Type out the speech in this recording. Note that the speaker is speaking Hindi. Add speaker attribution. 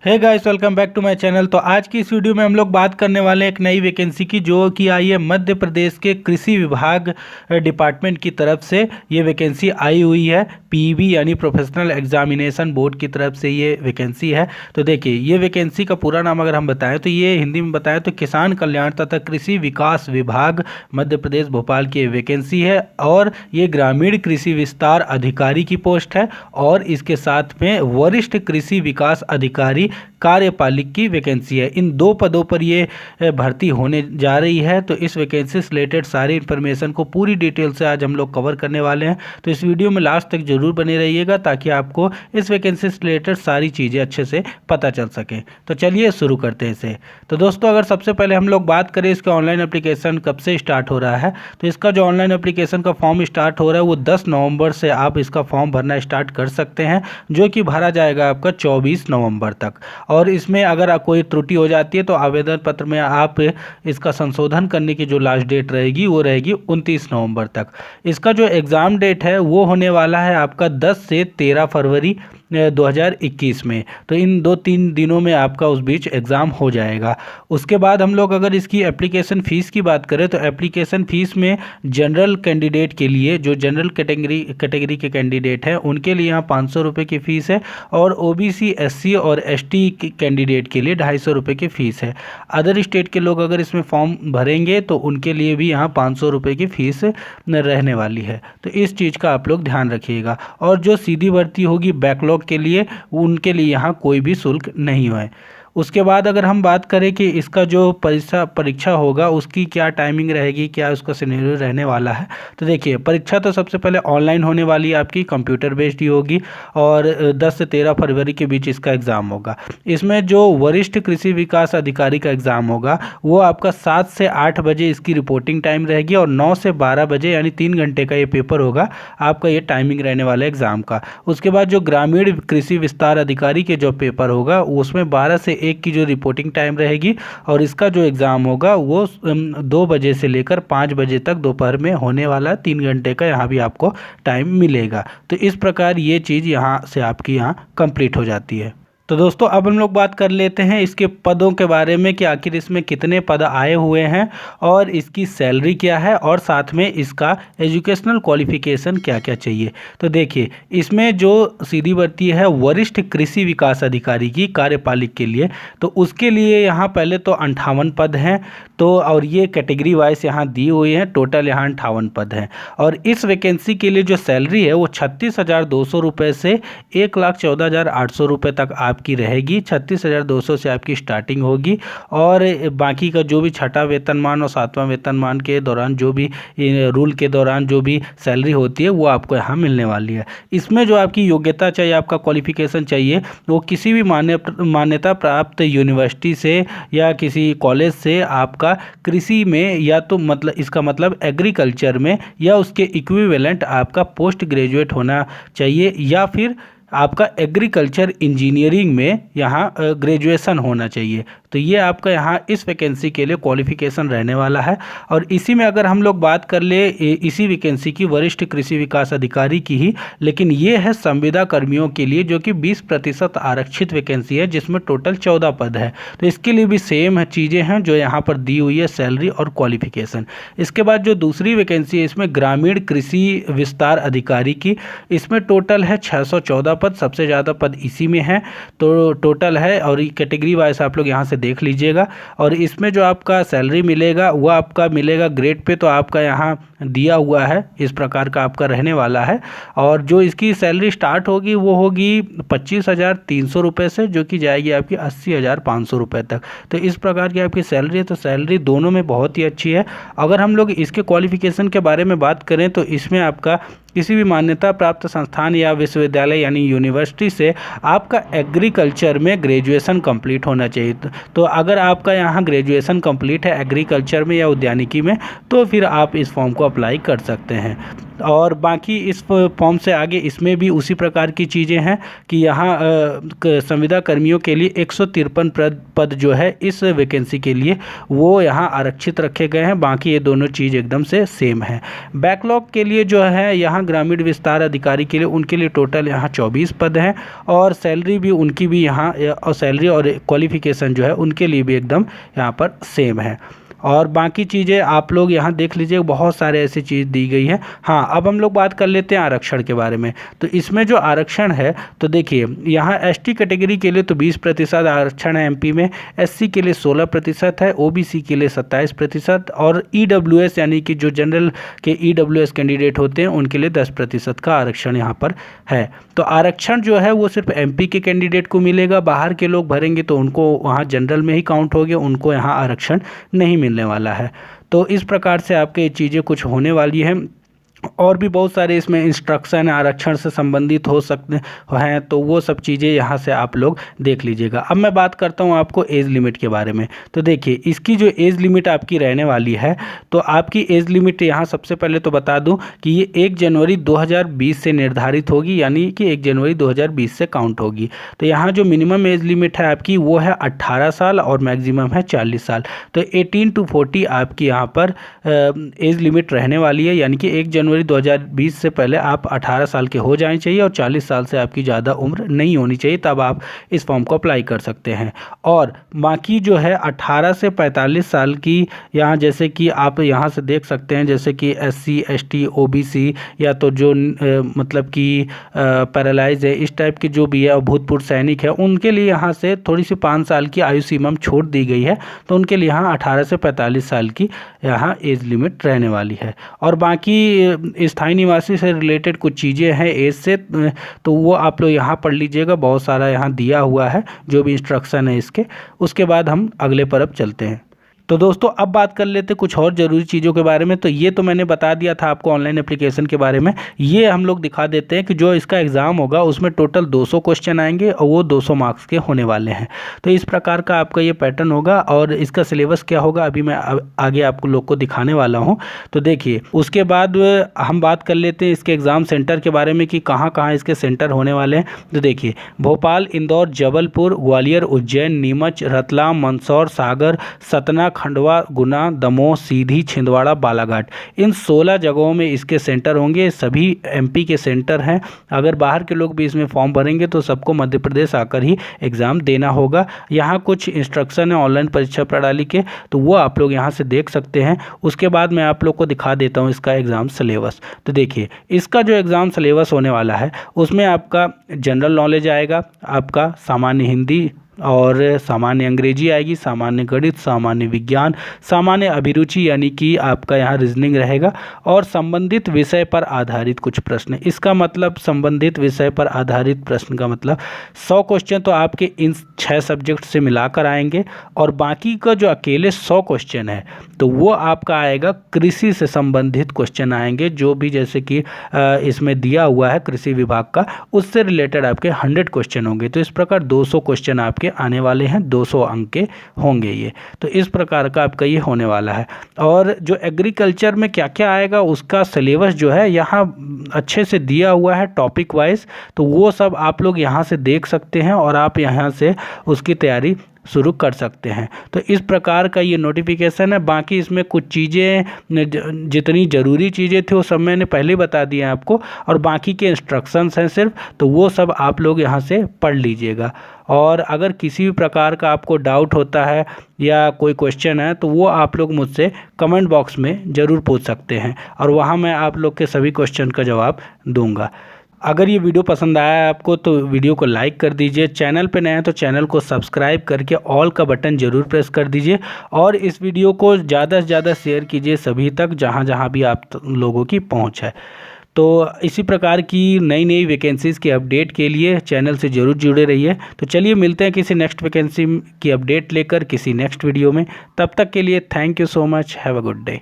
Speaker 1: Hey guys, welcome back to my channel. तो आज की इस वीडियो में हम लोग बात करने वाले हैं एक नई वैकेंसी की, जो कि आई है मध्य प्रदेश के कृषि विभाग डिपार्टमेंट की तरफ से। ये वैकेंसी आई हुई है पीईबी यानी प्रोफेशनल एग्जामिनेशन बोर्ड की तरफ से ये वैकेंसी है। तो देखिए, ये वैकेंसी का पूरा नाम अगर हम बताएं तो ये हिंदी में बताएं तो किसान कल्याण तथा कृषि विकास विभाग मध्य प्रदेश भोपाल की वैकेंसी है। और ये ग्रामीण कृषि विस्तार अधिकारी की पोस्ट है और इसके साथ में वरिष्ठ कृषि विकास अधिकारी कार्यपालिक की वैकेंसी है। इन दो पदों पर ये भर्ती होने जा रही है। तो इस वैकेंसी से रिलेटेड सारी इन्फॉर्मेशन को पूरी डिटेल से आज हम लोग कवर करने वाले हैं। तो इस वीडियो में लास्ट तक जरूर बने रहिएगा ताकि आपको इस वैकेंसी से रिलेटेड सारी चीज़ें अच्छे से पता चल सकें। तो चलिए शुरू करते हैं इसे। तो दोस्तों, अगर सबसे पहले हम लोग बात करें इसका ऑनलाइन एप्लीकेशन कब से स्टार्ट हो रहा है, तो इसका जो ऑनलाइन एप्लीकेशन का फॉर्म स्टार्ट हो रहा है वो 10 नवंबर से आप इसका फॉर्म भरना स्टार्ट कर सकते हैं, जो कि भरा जाएगा आपका 24 नवंबर तक। और इसमें अगर कोई त्रुटि हो जाती है तो आवेदन पत्र में आप इसका संशोधन करने की जो लास्ट डेट रहेगी वो रहेगी 29 नवंबर तक। इसका जो एग्ज़ाम डेट है वो होने वाला है आपका 10 से 13 फरवरी 2021 में। तो इन 2-3 दिनों में आपका उस बीच एग्ज़ाम हो जाएगा। उसके बाद हम लोग अगर इसकी एप्लीकेशन फ़ीस की बात करें तो एप्लीकेशन फ़ीस में जनरल कैंडिडेट के लिए, जो जनरल कैटेगरी के कैंडिडेट हैं उनके लिए यहाँ 500 रुपये की फ़ीस है, और ओबीसी, एससी और एसटी कैंडिडेट के लिए 250 रुपये की फ़ीस है। अदर स्टेट के लोग अगर इसमें फॉर्म भरेंगे तो उनके लिए भी यहाँ 500 रुपये की फ़ीस रहने वाली है। तो इस चीज़ का आप लोग ध्यान रखिएगा। और जो सीधी भर्ती होगी बैकलॉग के लिए, उनके लिए यहाँ कोई भी शुल्क नहीं है। उसके बाद अगर हम बात करें कि इसका जो परीक्षा होगा उसकी क्या टाइमिंग रहेगी, क्या उसका सिनेरियो रहने वाला है, तो देखिए, परीक्षा तो सबसे पहले ऑनलाइन होने वाली है, आपकी कंप्यूटर बेस्ड ही होगी, और 10 से 13 फरवरी के बीच इसका एग्ज़ाम होगा। इसमें जो वरिष्ठ कृषि विकास अधिकारी का एग्ज़ाम होगा वो आपका 7 से 8 बजे इसकी रिपोर्टिंग टाइम रहेगी, और 9 से 12 बजे यानी 3 घंटे का ये पेपर होगा आपका, ये टाइमिंग रहने वाला है एग्ज़ाम का। उसके बाद जो ग्रामीण कृषि विस्तार अधिकारी के जो पेपर होगा उसमें 12 से 1 की जो रिपोर्टिंग टाइम रहेगी, और इसका जो एग्ज़ाम होगा वो 2 बजे से लेकर 5 बजे तक दोपहर में होने वाला, 3 घंटे का यहाँ भी आपको टाइम मिलेगा। तो इस प्रकार ये चीज़ यहाँ से आपकी यहाँ कंप्लीट हो जाती है। तो दोस्तों, अब हम लोग बात कर लेते हैं इसके पदों के बारे में कि आखिर इसमें कितने पद आए हुए हैं और इसकी सैलरी क्या है, और साथ में इसका एजुकेशनल क्वालिफिकेशन क्या क्या चाहिए। तो देखिए, इसमें जो सीधी भर्ती है वरिष्ठ कृषि विकास अधिकारी की कार्यपालिक के लिए, तो उसके लिए यहाँ पहले तो 58 पद हैं। तो और ये कैटेगरी वाइज यहाँ दी हुई है, टोटल यहाँ 58 पद हैं। और इस वैकेंसी के लिए जो सैलरी है वो 36,200 रुपये से 1,14,800 रुपये तक आपकी रहेगी। 36,200 से आपकी स्टार्टिंग होगी, और बाकी का जो भी छठा वेतनमान और 7वां वेतनमान के दौरान जो भी रूल के दौरान जो भी सैलरी होती है वो आपको यहाँ मिलने वाली है। इसमें जो आपकी योग्यता चाहिए, आपका क्वालिफिकेशन चाहिए, वो किसी भी मान्यता प्राप्त यूनिवर्सिटी से या किसी कॉलेज से आपका कृषि में, या तो मतलब इसका मतलब एग्रीकल्चर में या उसके इक्विवेलेंट आपका पोस्ट ग्रेजुएट होना चाहिए, या फिर आपका एग्रीकल्चर इंजीनियरिंग में यहाँ ग्रेजुएशन होना चाहिए। तो ये आपका यहाँ इस वैकेंसी के लिए क्वालिफिकेशन रहने वाला है। और इसी में अगर हम लोग बात कर ले इसी वैकेंसी की वरिष्ठ कृषि विकास अधिकारी की ही, लेकिन ये है संविदा कर्मियों के लिए, जो कि 20% आरक्षित वैकेंसी है, जिसमें टोटल 14 पद है। तो इसके लिए भी सेम चीज़ें हैं जो यहाँ पर दी हुई है, सैलरी और क्वालिफिकेशन। इसके बाद जो दूसरी वैकेंसी है इसमें ग्रामीण कृषि विस्तार अधिकारी की, इसमें टोटल है 614 पद, सबसे ज़्यादा पद इसी में है। तो टोटल है, और कैटेगरी वाइज आप लोग यहाँ से देख लीजिएगा। और इसमें जो आपका सैलरी मिलेगा वो आपका मिलेगा ग्रेड पे, तो आपका यहाँ दिया हुआ है इस प्रकार का आपका रहने वाला है। और जो इसकी सैलरी स्टार्ट होगी वो होगी 25,300 रुपये से, जो कि जाएगी आपकी 80,500 रुपये तक। तो इस प्रकार की आपकी सैलरी है। तो सैलरी दोनों में बहुत ही अच्छी है। अगर हम लोग इसके क्वालिफिकेशन के बारे में बात करें तो इसमें आपका किसी भी मान्यता प्राप्त संस्थान या विश्वविद्यालय यानी यूनिवर्सिटी से आपका एग्रीकल्चर में ग्रेजुएशन कंप्लीट होना चाहिए। तो अगर आपका यहाँ ग्रेजुएशन कंप्लीट है एग्रीकल्चर में या उद्यानिकी में, तो फिर आप इस फॉर्म को अप्लाई कर सकते हैं। और बाकी इस फॉर्म से आगे इसमें भी उसी प्रकार की चीज़ें हैं कि यहाँ संविदा कर्मियों के लिए 153 पद जो है इस वैकेंसी के लिए वो यहाँ आरक्षित रखे गए हैं। बाकी ये दोनों चीज़ एकदम से सेम है। बैकलॉग के लिए जो है यहाँ ग्रामीण विस्तार अधिकारी के लिए उनके लिए टोटल यहाँ 24 पद हैं और सैलरी भी उनकी भी यहाँ और सैलरी और क्वालिफिकेशन जो है उनके लिए भी एकदम यहाँ पर सेम है। और बाकी चीज़ें आप लोग यहाँ देख लीजिए, बहुत सारे ऐसी चीज़ दी गई है। हाँ, अब हम लोग बात कर लेते हैं आरक्षण के बारे में। तो इसमें जो आरक्षण है तो देखिए यहाँ एसटी कैटेगरी के लिए तो 20% आरक्षण है एमपी में, एससी के लिए 16% है, ओबीसी के लिए 27% और ईडब्ल्यूएस यानी कि जो जनरल के ईडब्ल्यूएस कैंडिडेट होते हैं उनके लिए 10% का आरक्षण यहाँ पर है। तो आरक्षण जो है वो सिर्फ एमपी के कैंडिडेट को मिलेगा, बाहर के लोग भरेंगे तो उनको वहाँ जनरल में ही काउंट हो गया, उनको यहाँ आरक्षण नहीं मिलने वाला है। तो इस प्रकार से आपके ये चीज़ें कुछ होने वाली हैं। और भी बहुत सारे इसमें इंस्ट्रक्शन आरक्षण से संबंधित हो सकते हैं, तो वो सब चीज़ें यहाँ से आप लोग देख लीजिएगा। अब मैं बात करता हूँ आपको एज लिमिट के बारे में। तो देखिए इसकी जो एज लिमिट आपकी रहने वाली है, तो आपकी एज लिमिट यहाँ सबसे पहले तो बता दूँ कि ये 1 जनवरी 2020 से निर्धारित होगी, यानी कि 1 जनवरी 2020 से काउंट होगी। तो यहाँ जो मिनिमम एज लिमिट है आपकी वो है 18 साल और मैक्सिमम है 40 साल। तो 18 to 40 आपकी यहाँ पर एज लिमिट रहने वाली है, यानी कि 1 जनवरी 2020 से पहले आप 18 साल के हो जाने चाहिए और 40 साल से आपकी ज़्यादा उम्र नहीं होनी चाहिए, तब आप इस फॉर्म को अप्लाई कर सकते हैं। और बाकी जो है 18 से 45 साल की, यहाँ जैसे कि आप यहाँ से देख सकते हैं, जैसे कि एससी एसटी ओबीसी या तो जो मतलब कि पैरालाइज है, इस टाइप की जो भी है, भूतपूर्व सैनिक है, उनके लिए यहाँ से थोड़ी सी 5 साल की आयु सीमा में छूट दी गई है। तो उनके लिए यहाँ 18 से 45 साल की यहाँ एज लिमिट रहने वाली है। और बाकी स्थायी निवासी से रिलेटेड कुछ चीज़ें हैं एज से, तो वो आप लोग यहाँ पढ़ लीजिएगा, बहुत सारा यहाँ दिया हुआ है जो भी इंस्ट्रक्शन है इसके। उसके बाद हम अगले पर अब चलते हैं। तो दोस्तों अब बात कर लेते कुछ और ज़रूरी चीज़ों के बारे में। तो ये तो मैंने बता दिया था आपको ऑनलाइन एप्लीकेशन के बारे में। ये हम लोग दिखा देते हैं कि जो इसका एग्ज़ाम होगा उसमें टोटल 200 क्वेश्चन आएंगे और वो 200 मार्क्स के होने वाले हैं। तो इस प्रकार का आपका ये पैटर्न होगा और इसका सिलेबस क्या होगा अभी मैं आगे आपको लोग को दिखाने वाला हूँ। तो देखिए उसके बाद हम बात कर लेते हैं इसके एग्ज़ाम सेंटर के बारे में कि कहाँ कहाँ इसके सेंटर होने वाले हैं। तो देखिए भोपाल, इंदौर, जबलपुर, ग्वालियर, उज्जैन, नीमच, रतलाम, मंदसौर, सागर, सतना, खंडवा, गुना, दमोह, सीधी, छिंदवाड़ा, बालाघाट, इन 16 जगहों में इसके सेंटर होंगे। सभी एमपी के सेंटर हैं। अगर बाहर के लोग भी इसमें फॉर्म भरेंगे तो सबको मध्य प्रदेश आकर ही एग्ज़ाम देना होगा। यहाँ कुछ इंस्ट्रक्शन है ऑनलाइन परीक्षा प्रणाली के, तो वो आप लोग यहाँ से देख सकते हैं। उसके बाद मैं आप लोग को दिखा देता हूँ इसका एग्ज़ाम सिलेबस। तो देखिए इसका जो एग्ज़ाम सिलेबस होने वाला है उसमें आपका जनरल नॉलेज आएगा, आपका सामान्य हिंदी और सामान्य अंग्रेजी आएगी, सामान्य गणित, सामान्य विज्ञान, सामान्य अभिरुचि यानी कि आपका यहाँ रीजनिंग रहेगा और संबंधित विषय पर आधारित कुछ प्रश्न। इसका मतलब संबंधित विषय पर आधारित प्रश्न का मतलब 100 क्वेश्चन तो आपके इन 6 सब्जेक्ट से मिलाकर आएंगे और बाकी का जो अकेले 100 क्वेश्चन है तो वो आपका आएगा कृषि से संबंधित क्वेश्चन आएंगे, जो भी जैसे कि इसमें दिया हुआ है कृषि विभाग का, उससे रिलेटेड आपके 100 क्वेश्चन होंगे। तो इस प्रकार 200 क्वेश्चन आपके आने वाले हैं, 200 अंक के होंगे ये। तो इस प्रकार का आपका ये होने वाला है। और जो एग्रीकल्चर में क्या क्या आएगा उसका सिलेबस जो है यहाँ अच्छे से दिया हुआ है टॉपिक वाइज, तो वो सब आप लोग यहाँ से देख सकते हैं और आप यहाँ से उसकी तैयारी शुरू कर सकते हैं। तो इस प्रकार का ये नोटिफिकेशन है। बाकी इसमें कुछ चीज़ें जितनी ज़रूरी चीज़ें थी वो सब मैंने पहले बता दिए आपको, और बाकी के इंस्ट्रक्शंस हैं सिर्फ, तो वो सब आप लोग यहाँ से पढ़ लीजिएगा। और अगर किसी भी प्रकार का आपको डाउट होता है या कोई क्वेश्चन है तो वो आप लोग मुझसे कमेंट बॉक्स में ज़रूर पूछ सकते हैं और वहाँ मैं आप लोग के सभी क्वेश्चन का जवाब दूँगा। अगर ये वीडियो पसंद आया है आपको तो वीडियो को लाइक कर दीजिए, चैनल पे नए हैं तो चैनल को सब्सक्राइब करके ऑल का बटन ज़रूर प्रेस कर दीजिए और इस वीडियो को ज़्यादा से ज़्यादा शेयर कीजिए सभी तक जहाँ जहाँ भी आप लोगों की पहुँच है। तो इसी प्रकार की नई नई वैकेंसीज़ के अपडेट के लिए चैनल से ज़रूर जुड़े रहिए। तो चलिए मिलते हैं किसी नेक्स्ट वैकेंसी की अपडेट लेकर किसी नेक्स्ट वीडियो में। तब तक के लिए thank you so much, have a good day.